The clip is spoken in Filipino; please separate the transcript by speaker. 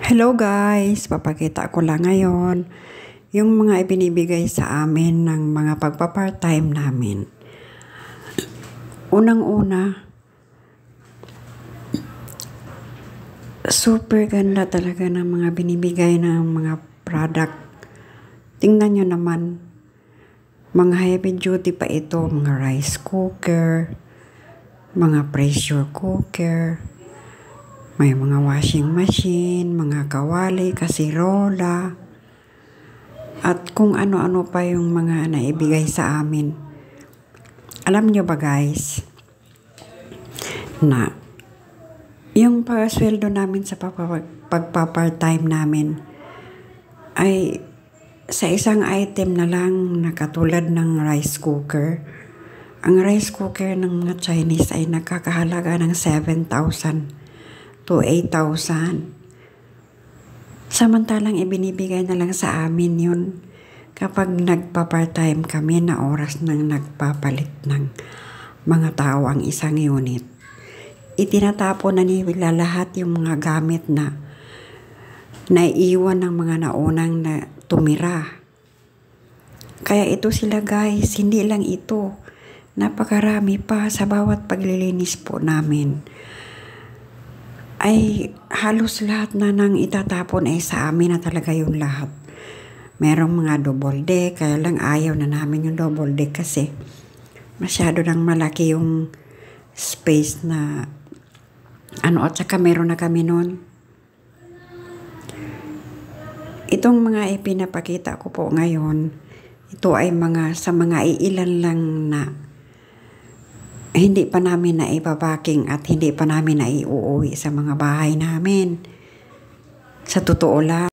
Speaker 1: Hello guys! Papakita ko lang ngayon yung mga ibinibigay sa amin ng mga pagpa-part-time namin. Unang-una, super ganda talaga ng mga binibigay ng mga product. Tingnan nyo naman, mga heavy duty pa ito, mga rice cooker, mga pressure cooker, may mga washing machine, mga kawali, kasirola, at kung ano-ano pa yung mga naibigay sa amin. Alam nyo ba guys, na yung pasweldo namin sa pagpa-part-time namin ay sa isang item na lang na katulad ng rice cooker. Ang rice cooker ng mga Chinese ay nakakahalaga ng 7,000 to 8,000. Samantalang ibinibigay na lang sa amin yun kapag nagpa-part-time kami na oras ng nagpapalit ng mga tao ang isang unit. Itinatapon na nila lahat yung mga gamit na naiiwan ng mga naunang na tumira. Kaya ito sila guys, hindi lang ito. Napakarami pa sa bawat paglilinis po namin. Ay halos lahat na nang itatapon ay sa amin na talaga yung lahat. Merong mga double deck, kaya lang ayaw na namin yung double deck kasi masyado nang malaki yung space na at saka meron na kami nun. Itong mga ipinapakita ko po ngayon, ito ay sa mga iilan lang na hindi pa namin naibabaking at hindi pa namin naiuuwi sa mga bahay namin. Sa totoo lang,